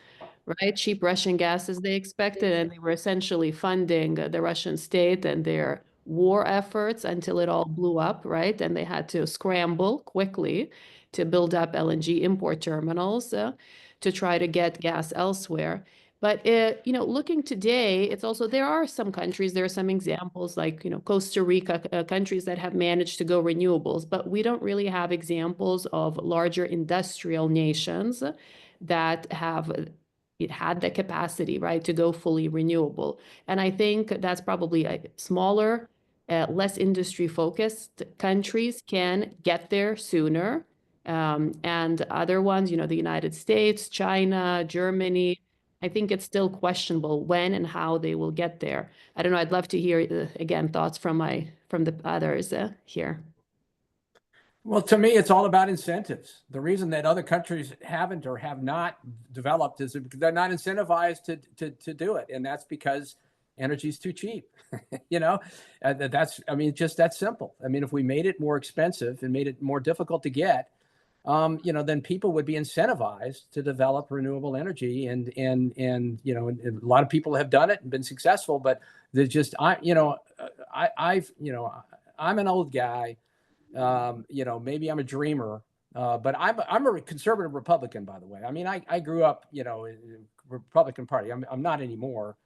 right? Cheap Russian gas as they expected, and they were essentially funding the Russian state and their war efforts until it all blew up, right? And they had to scramble quickly to build up LNG import terminals to try to get gas elsewhere. But looking today, it's also, there are some countries, there are some examples like, Costa Rica, countries that have managed to go renewables, but we don't really have examples of larger industrial nations that have had the capacity, right, to go fully renewable. And I think that's probably a smaller, less industry focused countries can get there sooner. And other ones, the United States, China, Germany, I think it's still questionable when and how they will get there. I don't know. I'd love to hear, again, thoughts from the others here. Well, to me, it's all about incentives. The reason that other countries haven't or have not developed is because they're not incentivized to do it. And that's because energy is too cheap. You know, I mean, just that simple. I mean, if we made it more expensive and made it more difficult to get, you know, then people would be incentivized to develop renewable energy, and you know, and a lot of people have done it and been successful, but there's just, you know, you know, I'm an old guy, you know, maybe I'm a dreamer, but I'm a conservative Republican, by the way. I mean, I grew up, you know, in the Republican Party. I'm not anymore,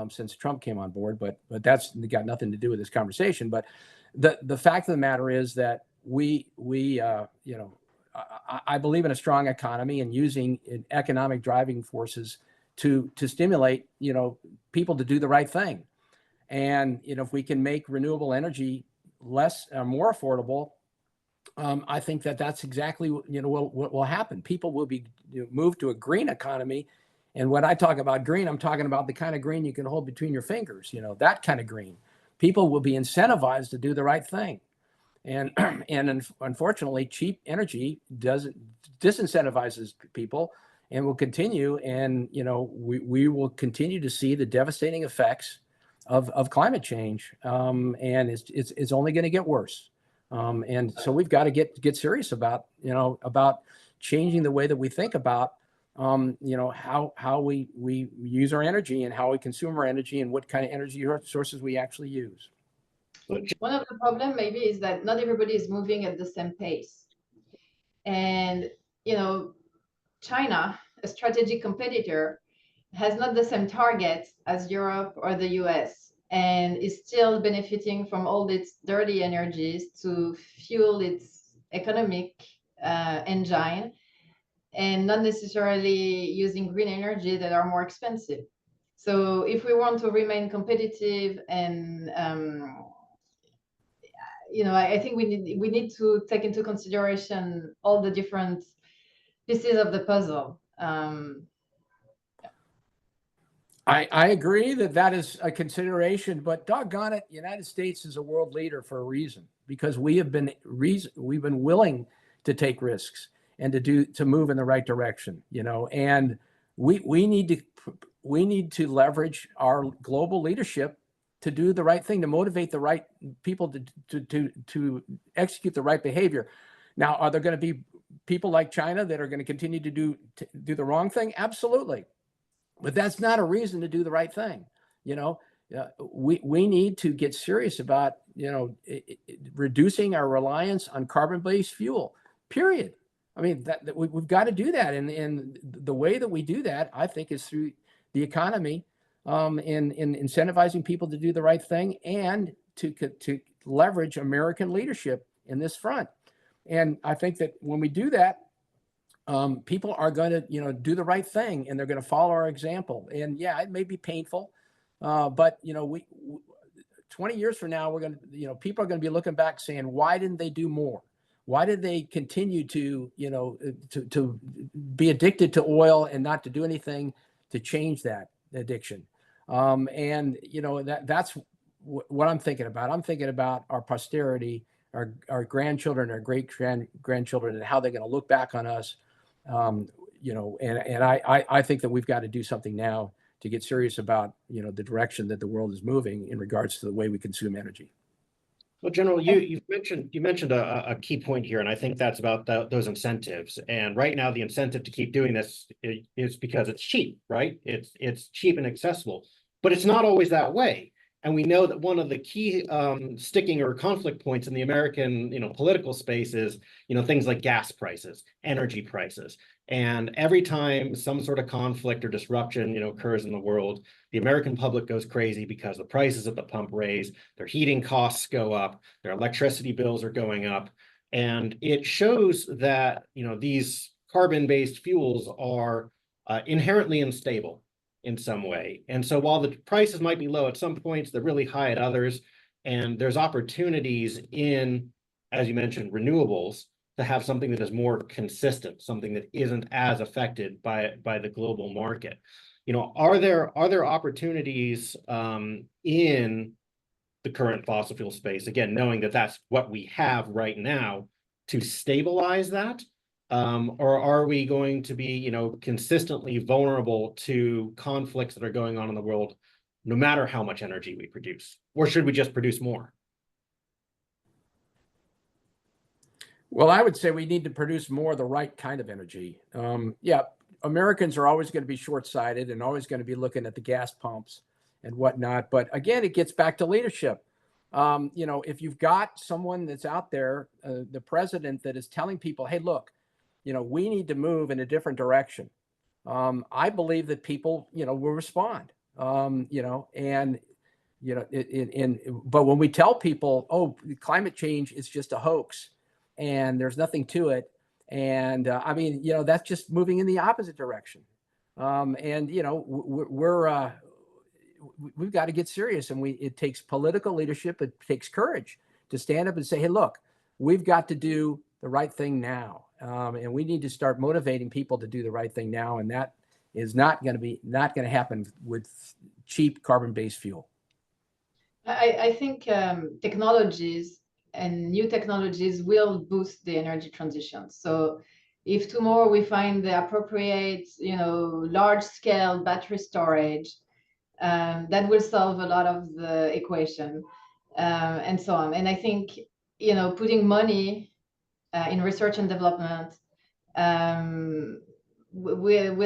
since Trump came on board, but that's got nothing to do with this conversation. But the fact of the matter is that we you know, I believe in a strong economy and using economic driving forces to stimulate, you know, people to do the right thing. And, you know, if we can make renewable energy less, more affordable, I think that that's exactly, you know, what will happen. People will be, you know, moved to a green economy. And when I talk about green, I'm talking about the kind of green you can hold between your fingers, you know, that kind of green. People will be incentivized to do the right thing. And unfortunately, cheap energy disincentivizes people and will continue. And, you know, we will continue to see the devastating effects of climate change. And it's only going to get worse. And so we've got to get serious about, you know, about changing the way that we think about, you know, how we use our energy and how we consume our energy and what kind of energy sources we actually use. One of the problems maybe is that not everybody is moving at the same pace. And, you know, China, a strategic competitor, has not the same targets as Europe or the US, and is still benefiting from all its dirty energies to fuel its economic engine, and not necessarily using green energy that are more expensive. So if we want to remain competitive and you know, I think we need to take into consideration all the different pieces of the puzzle. I agree that is a consideration, but doggone it, the United States is a world leader for a reason, because we've been willing to take risks and to move in the right direction, you know, and we need to leverage our global leadership to do the right thing, to motivate the right people to execute the right behavior. Now, are there going to be people like China that are going to continue to do the wrong thing? Absolutely. But that's not a reason to do the right thing. You know, we need to get serious about, you know, reducing our reliance on carbon-based fuel, period. I mean, we've got to do that. And the way that we do that, I think, is through the economy, in incentivizing people to do the right thing and to leverage American leadership in this front. And I think that when we do that, people are going to, you know, do the right thing, and they're going to follow our example. And yeah, it may be painful, but, you know, 20 years from now, we're going to, you know, people are going to be looking back saying, why didn't they do more? Why did they continue to, you know, to be addicted to oil and not to do anything to change that addiction? And, you know, that's what I'm thinking about. I'm thinking about our posterity, our grandchildren, our great grandchildren, and how they're going to look back on us. You know, and I think that we've got to do something now to get serious about, you know, the direction that the world is moving in regards to the way we consume energy. Well, General, you mentioned a key point here, and I think that's about those incentives. And right now, the incentive to keep doing this is because it's cheap, right? It's cheap and accessible, but it's not always that way. And we know that one of the key sticking or conflict points in the American, you know, political space is, you know, things like gas prices, energy prices. And every time some sort of conflict or disruption, you know, occurs in the world, the American public goes crazy because the prices at the pump raise, their heating costs go up, their electricity bills are going up. And it shows that, you know, these carbon-based fuels are inherently unstable in some way. And so while the prices might be low at some points, they're really high at others. And there's opportunities in, as you mentioned, renewables to have something that is more consistent, something that isn't as affected by the global market. You know, are there opportunities in the current fossil fuel space, again, knowing that that's what we have right now, to stabilize that? Or are we going to be, you know, consistently vulnerable to conflicts that are going on in the world no matter how much energy we produce? Or should we just produce more? Well, I would say we need to produce more of the right kind of energy. Yeah, Americans are always going to be short-sighted and always going to be looking at the gas pumps and whatnot. But again, it gets back to leadership. You know, if you've got someone that's out there, the president, that is telling people, hey, look, you know, we need to move in a different direction. I believe that people, you know, will respond, you know, and, you know, but when we tell people, oh, climate change is just a hoax and there's nothing to it. And I mean, you know, that's just moving in the opposite direction. And, you know, we've got to get serious, and it takes political leadership. It takes courage to stand up and say, hey, look, we've got to do the right thing now. And we need to start motivating people to do the right thing now. And that is not going to happen with cheap carbon-based fuel. I think technologies and new technologies will boost the energy transition. So if tomorrow we find the appropriate, you know, large-scale battery storage, that will solve a lot of the equation, and so on. And I think, you know, putting money in research and development will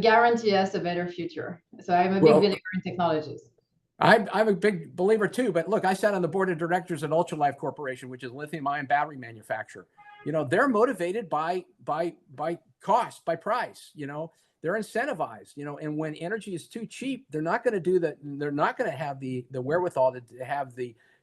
guarantee us a better future. So I'm a big believer in technologies. I'm a big believer too, but look, I sat on the board of directors at Ultralife Corporation, which is a lithium-ion battery manufacturer. You know, they're motivated by cost, by price. You know, they're incentivized. You know, and when energy is too cheap, they're not going to do that. They're not going to have the wherewithal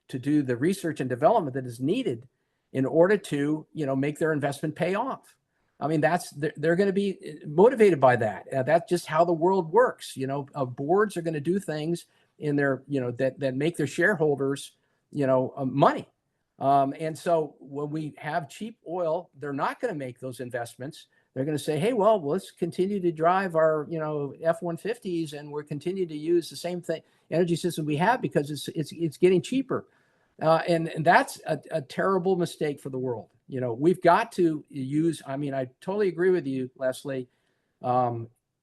to do the research and development that is needed in order to, you know, make their investment pay off. I mean, they're going to be motivated by that. That's just how the world works. You know, boards are going to do things in their, you know, that make their shareholders, you know, money. And so when we have cheap oil, they're not going to make those investments. They're going to say, hey, well, let's continue to drive our, you know, F-150s, and we're continue to use the same energy system we have because it's getting cheaper. And that's a terrible mistake for the world. You know, we've got to use, I mean, I totally agree with you, Leslie.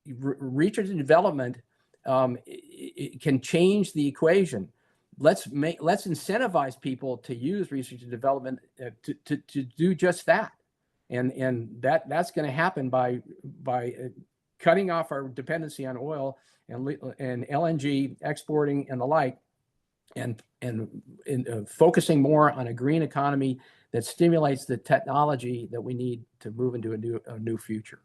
Research and development it can change the equation. Let's incentivize people to use research and development to do just that. And that's going to happen by cutting off our dependency on oil and LNG exporting and the like, and focusing more on a green economy that stimulates the technology that we need to move into a new future.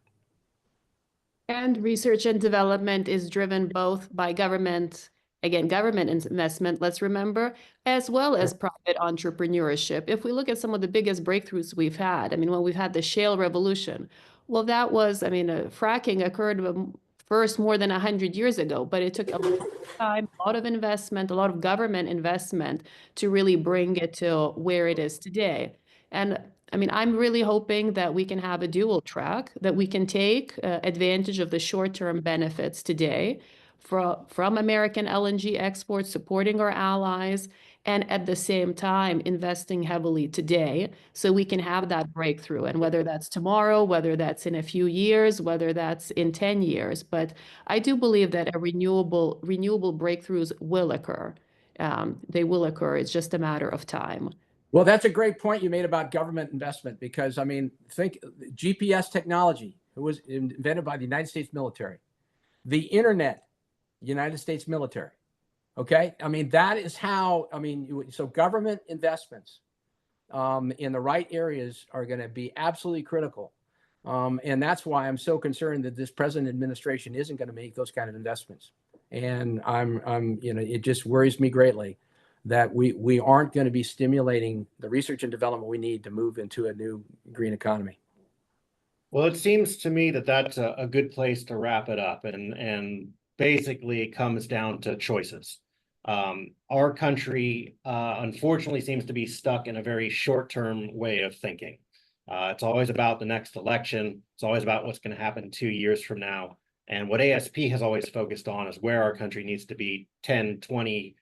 And research and development is driven both by government investment, let's remember, as well as private entrepreneurship. If we look at some of the biggest breakthroughs we've had, I mean, when we've had the shale revolution, well, that was, I mean, fracking occurred first more than 100 years ago, but it took a long time, a lot of investment, a lot of government investment to really bring it to where it is today. And I mean, I'm really hoping that we can have a dual track, that we can take advantage of the short-term benefits today from American LNG exports, supporting our allies, and at the same time investing heavily today so we can have that breakthrough. And whether that's tomorrow, whether that's in a few years, whether that's in 10 years. But I do believe that renewable breakthroughs will occur. They will occur. It's just a matter of time. Well, that's a great point you made about government investment, because, I mean, think GPS technology. It was invented by the United States military. The internet, United States military. Okay. I mean, that is how, I mean, so government investments in the right areas are going to be absolutely critical. And that's why I'm so concerned that this present administration isn't going to make those kind of investments. And I'm, you know, it just worries me greatly that we aren't going to be stimulating the research and development we need to move into a new green economy. Well, it seems to me that that's a good place to wrap it up. And basically it comes down to choices. Our country, unfortunately, seems to be stuck in a very short-term way of thinking. It's always about the next election. It's always about what's going to happen 2 years from now. And what ASP has always focused on is where our country needs to be 10, 20,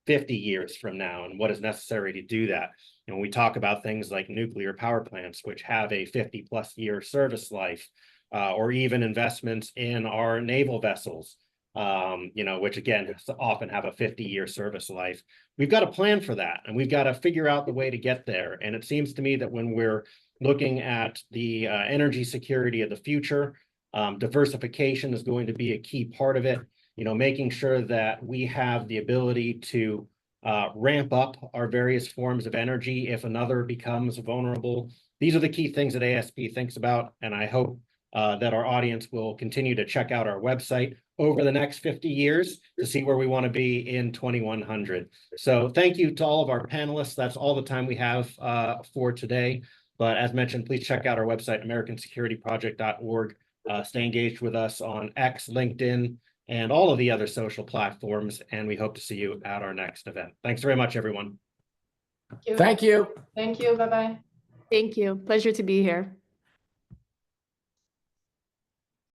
50 years from now, and what is necessary to do that. You know, we talk about things like nuclear power plants, which have a 50+ year service life. or even investments in our naval vessels, which again, often have a 50-year service life. We've got a plan for that, and we've got to figure out the way to get there. And it seems to me that when we're looking at the energy security of the future, diversification is going to be a key part of it. Making sure that we have the ability to ramp up our various forms of energy if another becomes vulnerable. These are the key things that ASP thinks about, and I hope that our audience will continue to check out our website over the next 50 years to see where we want to be in 2100. So thank you to all of our panelists. That's all the time we have for today. But as mentioned, please check out our website, americansecurityproject.org. Stay engaged with us on X, LinkedIn, and all of the other social platforms. And we hope to see you at our next event. Thanks very much, everyone. Thank you. Thank you. Bye-bye. Thank you. Pleasure to be here.